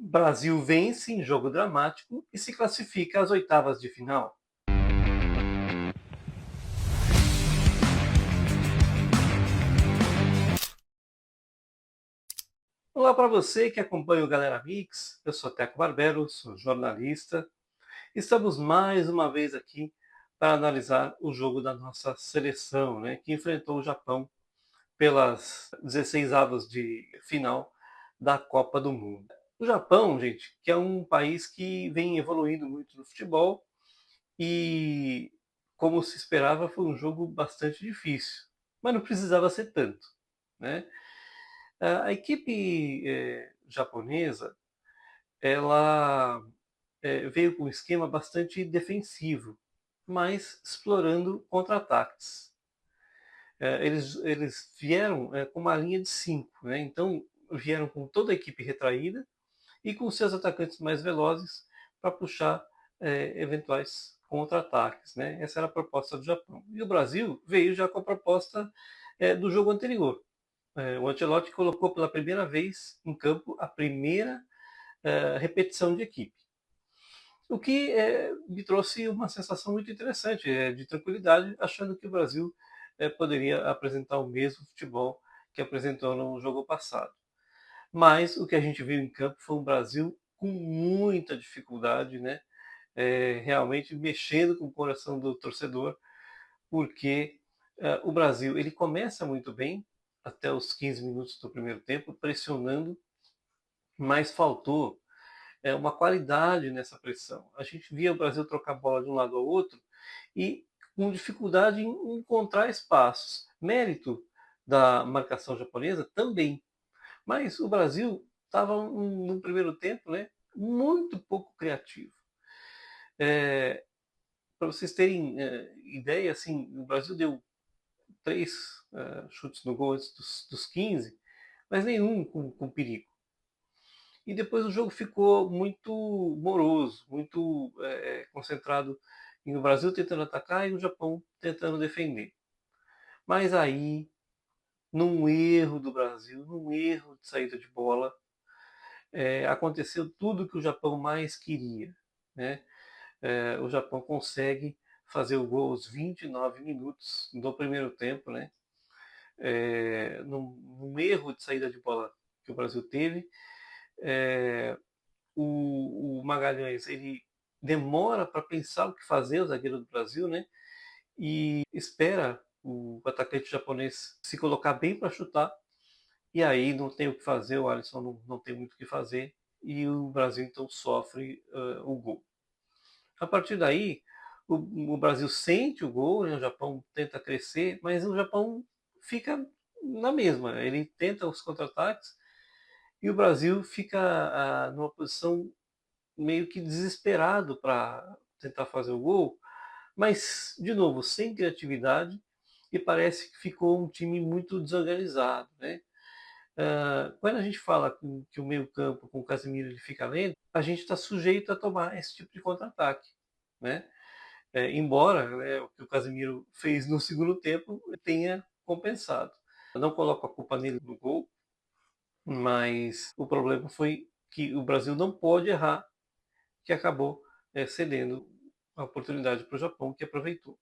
Brasil vence em jogo dramático e se classifica às oitavas de final. Olá para você que acompanha o Galera Mix, eu sou Teco Barbero, sou jornalista. Estamos mais uma vez aqui para analisar o jogo da nossa seleção, né, que enfrentou o Japão pelas 16 avos de final da Copa do Mundo. O Japão, gente, que é um país que vem evoluindo muito no futebol e, como se esperava, foi um jogo bastante difícil, mas não precisava ser tanto, né? A equipe japonesa, ela veio com um esquema bastante defensivo, mas explorando contra-ataques. Eles vieram com uma linha de 5, né? Então vieram com toda a equipe retraída e com seus atacantes mais velozes para puxar eventuais contra-ataques, né? Essa era a proposta do Japão. E o Brasil veio já com a proposta do jogo anterior. O Ancelotti colocou pela primeira vez em campo a primeira repetição de equipe. O que me trouxe uma sensação muito interessante, de tranquilidade, achando que o Brasil poderia apresentar o mesmo futebol que apresentou no jogo passado. Mas o que a gente viu em campo foi um Brasil com muita dificuldade, né? Realmente mexendo com o coração do torcedor, porque o Brasil ele começa muito bem, até os 15 minutos do primeiro tempo, pressionando, mas faltou uma qualidade nessa pressão. A gente via o Brasil trocar bola de um lado ao outro e com dificuldade em encontrar espaços. Mérito da marcação japonesa também. Mas o Brasil estava no primeiro tempo, né, muito pouco criativo. Para vocês terem ideia, assim, o Brasil deu 3 chutes no gol antes dos 15, mas nenhum com perigo. E depois o jogo ficou muito moroso, muito concentrado em o Brasil tentando atacar e o Japão tentando defender. Mas aí, num erro do Brasil, num erro de saída de bola, aconteceu tudo que o Japão mais queria, né? O Japão consegue fazer o gol aos 29 minutos do primeiro tempo, né? Num erro de saída de bola que o Brasil teve, é, o Magalhães ele demora para pensar o que fazer, o zagueiro do Brasil, né? E espera o atacante japonês se colocar bem para chutar, e aí não tem o que fazer, o Alisson não tem muito o que fazer, e o Brasil então sofre o gol. A partir daí, o Brasil sente o gol, né? O Japão tenta crescer, mas o Japão fica na mesma. Ele tenta os contra-ataques e o Brasil fica numa posição meio que desesperado para tentar fazer o gol, mas, de novo, sem criatividade e parece que ficou um time muito desorganizado, né? Quando a gente fala que o meio campo com o Casemiro ele fica lento, a gente está sujeito a tomar esse tipo de contra-ataque, né? Embora né, o que o Casemiro fez no segundo tempo tenha compensado. Eu não coloco a culpa nele no gol, mas o problema foi que o Brasil não pode errar, que acabou cedendo a oportunidade para o Japão, que aproveitou.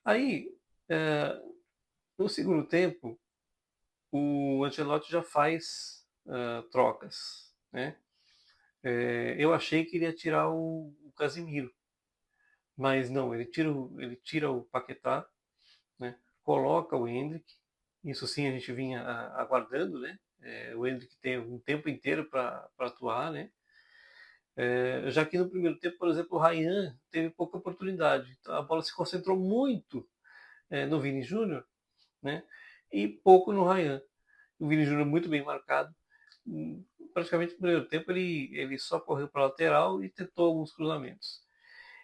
Aí, é, no segundo tempo, o Ancelotti já faz trocas, né? Eu achei que ele ia tirar o Casimiro, mas não, ele tira o Paquetá, né? Coloca o Hendrick, isso sim a gente vinha aguardando, né? O Hendrick tem um tempo inteiro para atuar, né? Já que no primeiro tempo, por exemplo, o Ryan teve pouca oportunidade, então a bola se concentrou muito no Vini Júnior, né? E pouco no Ryan. O Vini Júnior muito bem marcado. Praticamente no primeiro tempo ele só correu para a lateral e tentou alguns cruzamentos.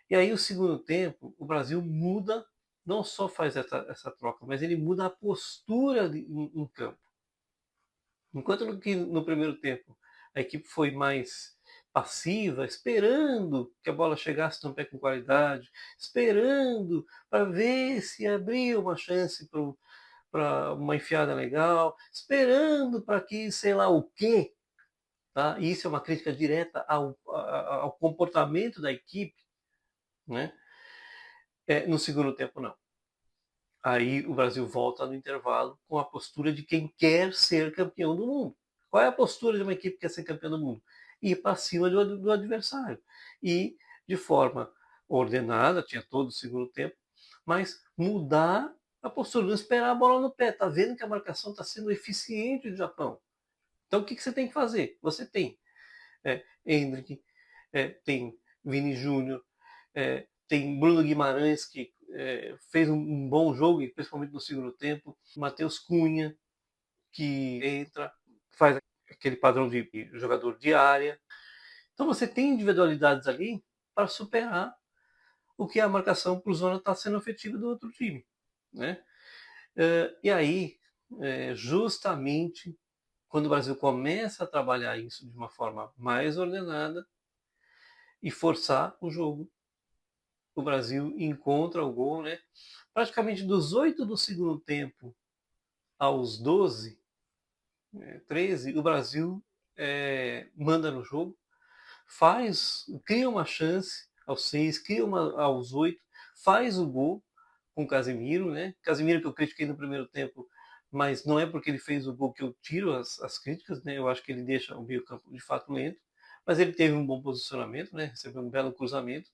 E aí o segundo tempo, o Brasil muda, não só faz essa troca, mas ele muda a postura em campo. Enquanto que no primeiro tempo a equipe foi mais passiva, esperando que a bola chegasse no pé com qualidade, esperando para ver se abria uma chance para uma enfiada legal, esperando para que sei lá o quê, tá? E isso é uma crítica direta ao comportamento da equipe, né? No segundo tempo, não. Aí o Brasil volta no intervalo com a postura de quem quer ser campeão do mundo. Qual é a postura de uma equipe que quer ser campeã do mundo? Ir para cima do adversário. E de forma ordenada, tinha todo o segundo tempo, mas mudar a postura, não esperar a bola no pé. Tá vendo que a marcação está sendo eficiente do Japão. Então o que você tem que fazer? Você tem Hendrick, tem Vini Júnior, tem Bruno Guimarães, que fez um bom jogo, principalmente no segundo tempo. Matheus Cunha, que entra, faz aquele padrão de jogador de área. Então você tem individualidades ali para superar o que a marcação por zona está sendo efetiva do outro time. Né? E aí, justamente quando o Brasil começa a trabalhar isso de uma forma mais ordenada e forçar o jogo, o Brasil encontra o gol, né? Praticamente dos 8 do segundo tempo aos 12, 13, o Brasil manda no jogo, cria uma chance aos 6, cria uma aos 8, faz o gol com o Casemiro, né? Casemiro que eu critiquei no primeiro tempo, mas não é porque ele fez o gol que eu tiro as críticas, né? Eu acho que ele deixa o meio campo de fato lento, mas ele teve um bom posicionamento, né? Recebeu um belo cruzamento,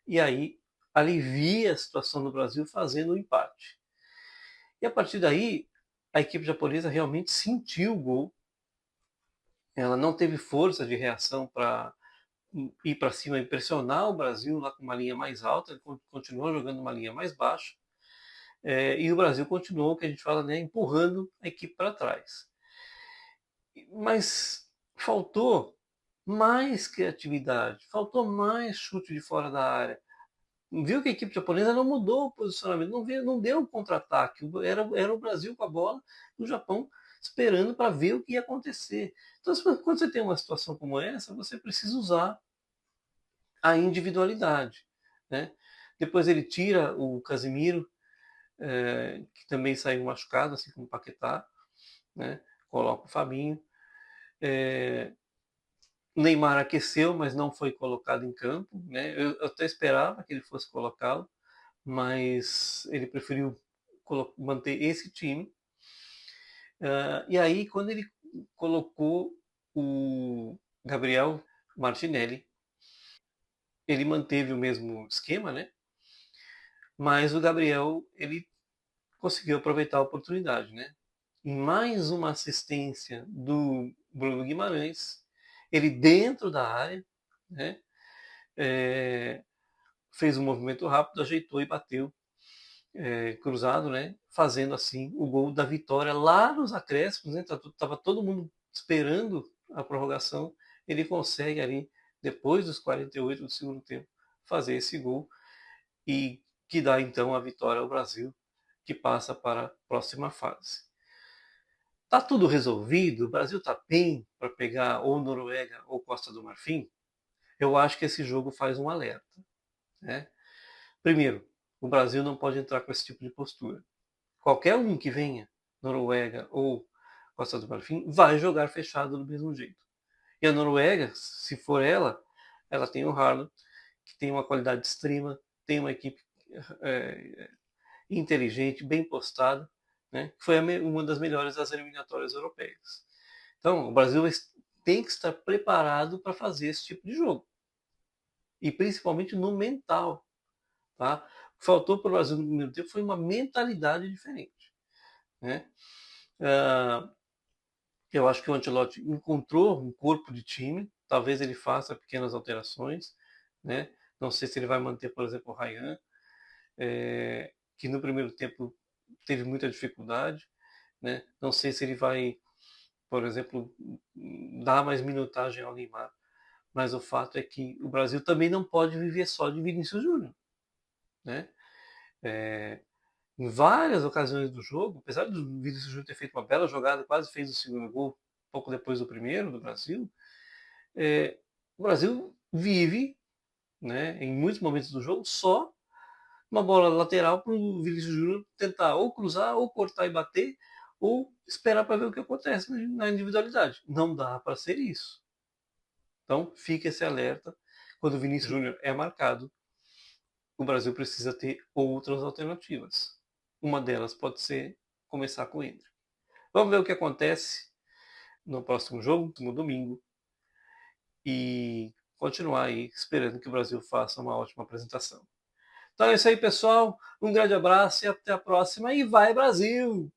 e aí alivia a situação do Brasil fazendo o empate. E a partir daí, a equipe japonesa realmente sentiu o gol, ela não teve força de reação para ir para cima e pressionar o Brasil lá com uma linha mais alta, ele continuou jogando uma linha mais baixa, e o Brasil continuou, que a gente fala, né, empurrando a equipe para trás. Mas faltou mais criatividade, faltou mais chute de fora da área. Viu que a equipe japonesa não mudou o posicionamento, não deu contra-ataque. Era o Brasil com a bola, o Japão esperando para ver o que ia acontecer. Então, quando você tem uma situação como essa, você precisa usar a individualidade. Né? Depois ele tira o Casemiro, que também saiu machucado, assim como o Paquetá, né? Coloca o Fabinho. O Neymar aqueceu, mas não foi colocado em campo. Né? Eu até esperava que ele fosse colocá-lo, mas ele preferiu manter esse time. E aí, quando ele colocou o Gabriel Martinelli, ele manteve o mesmo esquema, né? Mas o Gabriel, ele conseguiu aproveitar a oportunidade, né? Em mais uma assistência do Bruno Guimarães, ele dentro da área, né? Fez um movimento rápido, ajeitou e bateu cruzado, né? Fazendo assim o gol da vitória lá nos acréscimos, né? Tava todo mundo esperando a prorrogação, ele consegue ali depois dos 48 do segundo tempo fazer esse gol e que dá então a vitória ao Brasil, que passa para a próxima fase. Tá tudo resolvido? O Brasil tá bem para pegar ou Noruega ou Costa do Marfim? Eu acho que esse jogo faz um alerta, né? Primeiro, o Brasil não pode entrar com esse tipo de postura. Qualquer um que venha, Noruega ou Costa do Marfim, vai jogar fechado do mesmo jeito. E a Noruega, se for ela tem o Haaland, que tem uma qualidade extrema, tem uma equipe é, inteligente, bem postada, né? Que foi uma das melhores das eliminatórias europeias. Então, o Brasil tem que estar preparado para fazer esse tipo de jogo. E principalmente no mental. Tá? O que faltou para o Brasil no primeiro tempo foi uma mentalidade diferente. Né? Eu acho que o Ancelotti encontrou um corpo de time, talvez ele faça pequenas alterações. Né? Não sei se ele vai manter, por exemplo, o Ryan, que no primeiro tempo teve muita dificuldade. Né? Não sei se ele vai, por exemplo, dar mais minutagem ao Neymar. Mas o fato é que o Brasil também não pode viver só de Vinícius Júnior. Né? Em várias ocasiões do jogo, apesar do Vinícius Júnior ter feito uma bela jogada, quase fez o segundo gol, pouco depois do primeiro do Brasil, o Brasil vive, né, em muitos momentos do jogo, só uma bola lateral para o Vinícius Júnior tentar ou cruzar, ou cortar e bater, ou esperar para ver o que acontece na individualidade. Não dá para ser isso. Então, fique esse alerta. Quando o Vinícius Júnior é marcado, o Brasil precisa ter outras alternativas. Uma delas pode ser começar com o Endrick. Vamos ver o que acontece no próximo jogo, no domingo, e continuar aí esperando que o Brasil faça uma ótima apresentação. Então é isso aí, pessoal. Um grande abraço e até a próxima. E vai, Brasil!